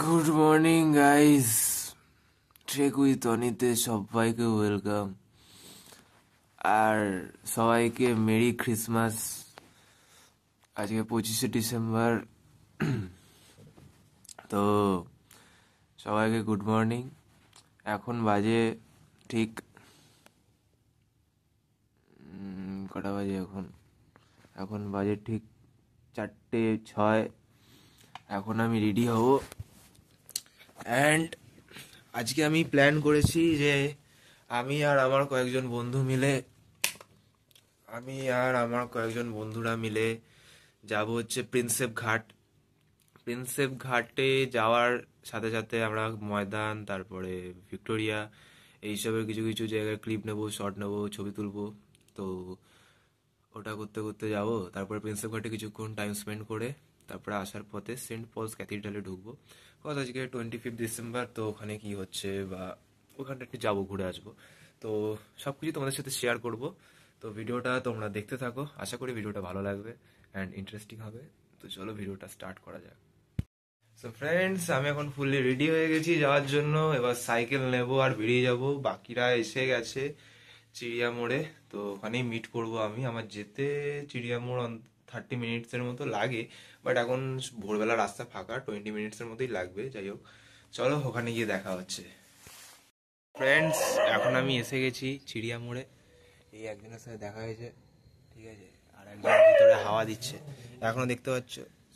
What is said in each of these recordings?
Good morning guys, trek with অনিতে সবাইকে welcome. আর সবাইকে মেরি ক্রিসমাস। আজকে 25শে ডিসেম্বর। তো সবাইকে গুড মর্নিং। এখন বাজে ঠিক কটা বাজে? এখন বাজে ঠিক 4:06। এখন আমি রেডি হব। অ্যান্ড আজকে আমি প্ল্যান করেছি যে আমি আর আমার কয়েকজন বন্ধুরা মিলে যাব হচ্ছে প্রিন্সেপ ঘাটে যাওয়ার সাথে সাথে আমরা ময়দান, তারপরে ভিক্টোরিয়া, এইসবের কিছু কিছু জায়গায় ক্লিপ নেবো, শর্ট নেবো, ছবি তুলবো। তো ওটা করতে করতে যাব। তারপরে প্রিন্সেপ ঘাটে কিছুক্ষণ টাইম স্পেন্ড করে তারপরে আসার পথে সেন্ট পলস ক্যাথিড্রালে ঢুকবো। বিকজ আজকে 25 ডিসেম্বর, তো ওখানে কি হচ্ছে বা ওখানটা একটু যাবো, ঘুরে আসবো। তো সব কিছু তোমাদের সাথে শেয়ার করব। তো ভিডিওটা তোমরা দেখতে থাকো, আশা করি ভিডিওটা ভালো লাগবে অ্যান্ড ইন্টারেস্টিং হবে। তো চলো ভিডিওটা স্টার্ট করা যাক। সো ফ্রেন্ডস, আমি এখন ফুললি রেডি হয়ে গেছি যাওয়ার জন্য। এবার সাইকেল নেবো আর বেরিয়ে যাব। বাকিরা এসে গেছে চিড়িয়া মোড়ে, তো ওখানেই মিট করবো আমি। আমার যেতে চিড়িয়া মোড় 30 মিনিটসের মতো লাগে, বাট এখন ভোরবেলা রাস্তা ফাঁকা, 20 মিনিটসের মতোই লাগবে। যাই হোক, চলো ওখানে গিয়ে দেখা হচ্ছে। ফ্রেন্ডস, এখন আমি এসে গেছি চিড়িয়া মোড়ে। এই একজনের সাথে দেখা হয়েছে, ঠিক আছে, আর একজন ভিতরে হাওয়া দিচ্ছে। এখনো দেখতে পাচ্ছ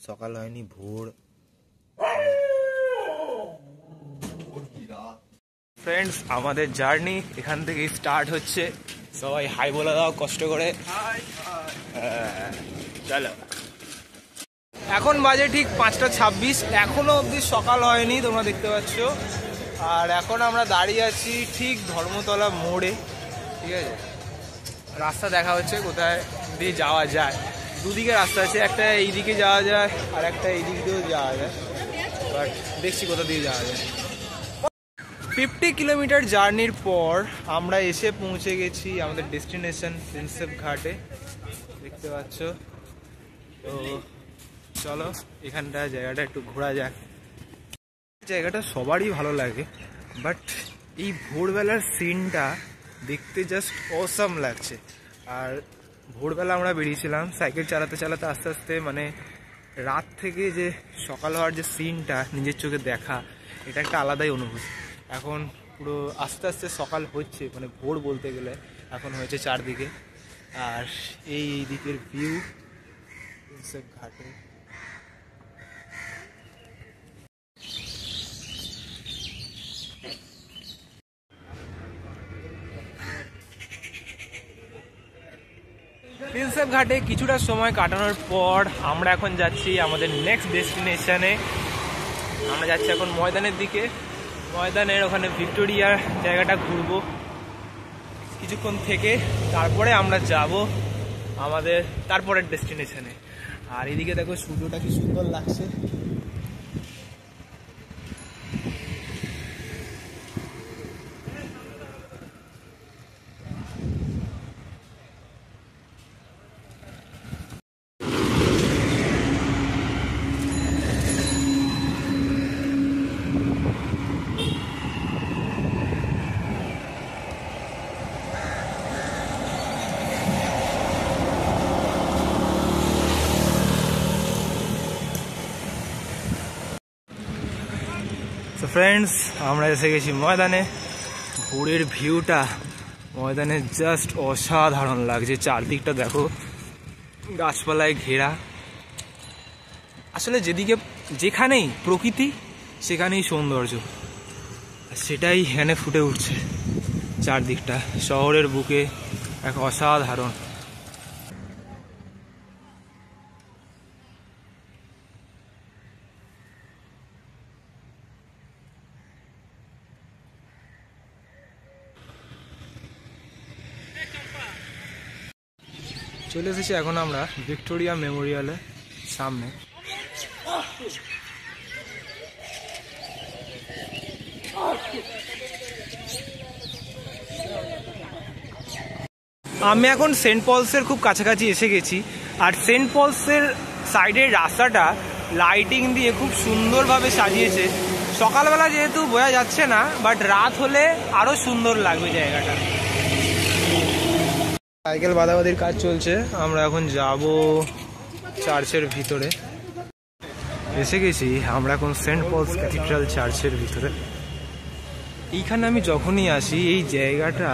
সকাল হয়নি, ভোর। ফ্রেন্ডস, আমাদের জার্নি এখান থেকে স্টার্ট হচ্ছে। সবাই হাই বলে দাও কষ্ট করে। চলো। এখন বাজে ঠিক 5:26, এখনো অবধি সকাল হয়নি, তোমরা দেখতে পাচ্ছ। আর এখন আমরা দাঁড়িয়ে আছি ঠিক ধর্মতলা মোড়ে, ঠিক আছে। রাস্তা দেখা হচ্ছে কোথায় দিয়ে যাওয়া যায়। দুদিকে রাস্তা আছে, একটা এইদিকে যাওয়া যায় আর একটা এইদিক দিয়েও যাওয়া যায়, বাট দেখছি কোথা দিয়ে যাওয়া যায়। 50 কিলোমিটার জার্নির পর আমরা এসে পৌঁছে গেছি আমাদের ডেস্টিনেশন প্রিন্সেপ ঘাটে, দেখতে পাচ্ছ। তো চলো এখানটা জায়গাটা একটু ঘোরা যাক। জায়গাটা সবারই ভালো লাগে, বাট এই ভোরবেলার সিনটা দেখতে জাস্ট অসাম লাগছে। আর ভোরবেলা আমরা বেরিয়েছিলাম সাইকেল চালাতে চালাতে, আস্তে আস্তে মানে রাত থেকে যে সকাল হওয়ার যে সিনটা নিজের চোখে দেখা, এটা একটা আলাদাই অনুভূতি। এখন পুরো আস্তে আস্তে সকাল হচ্ছে, মানে ভোর বলতে গেলে এখন হয়েছে চারদিকে। আর এই দিকের ভিউ প্রিন্সেপ ঘাটে। প্রিন্সেপ ঘাটে কিছুটা সময় কাটানোর পর আমরা এখন যাচ্ছি আমাদের নেক্সট ডেস্টিনেশনে। আমরা যাচ্ছি এখন ময়দানের দিকে। ময়দানের ওখানে ভিক্টোরিয়ার জায়গাটা ঘুরবো কিছুক্ষণ থেকে, তারপরে আমরা যাব আমাদের তারপরের ডেস্টিনেশনে। আর এদিকে দেখো সূর্যটা কি সুন্দর লাগছে। তো ফ্রেন্ডস, আমরা এসে গেছি ময়দানে। ভোরের ভিউটা ময়দানে জাস্ট অসাধারণ লাগছে। চারদিকটা দেখো গাছপালায় ঘেরা। আসলে যেখানেই প্রকৃতি সেখানেই সৌন্দর্য, সেটাই এখানে ফুটে উঠছে। চারদিকটা শহরের বুকে এক অসাধারণ। চলে এসেছি এখন আমরা ভিক্টোরিয়া মেমোরিয়ালের সামনে। আমি এখন সেন্ট পলসের খুব কাছাকাছি এসে গেছি। আর সেন্ট পলসের সাইডের রাস্তাটা লাইটিং দিয়ে খুব সুন্দরভাবে সাজিয়েছে। সকালবেলা যেহেতু বোঝা যাচ্ছে না, বাট রাত হলে আরো সুন্দর লাগবে জায়গাটা। সাইকেল বাঁধাবাঁধির কাজ চলছে, আমরা এখন যাব চার্চের ভিতরে। এসে গেছি আমরা এখন সেন্ট পলস ক্যাথিড্রাল চার্চের ভিতরে। এইখানে আমি যখনই আসি এই জায়গাটা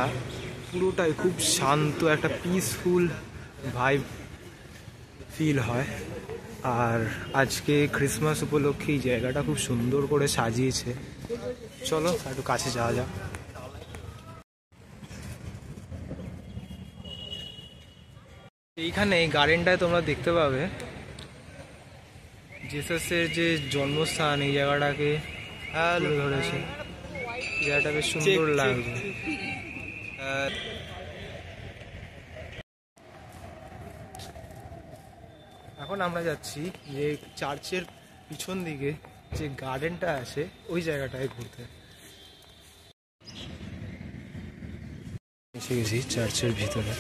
পুরোটাই খুব শান্ত, একটা পিসফুল ভাইব ফিল হয়। আর আজকে ক্রিসমাস উপলক্ষে এই জায়গাটা খুব সুন্দর করে সাজিয়েছে। চলো একটু কাছে যাওয়া যাক। এইখানে এই গার্ডেনটায় তোমরা দেখতে পাবে জিসাসের যে জন্মস্থান, এই জায়গাটাকে তুলে ধরেছে। জায়গাটা বেশ সুন্দর লাগছে। এখন আমরা যাচ্ছি যে চার্চের পিছন দিকে যে গার্ডেনটা আছে ওই জায়গাটায় ঘুরতে। এসে গেছি চার্চের ভিতরে।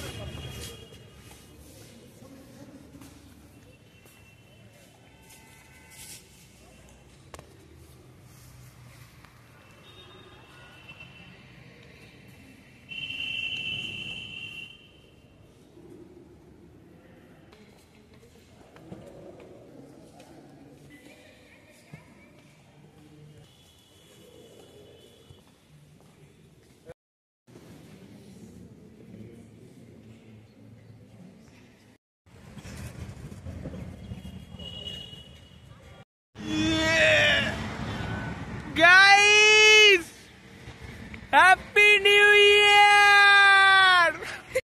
Guys, happy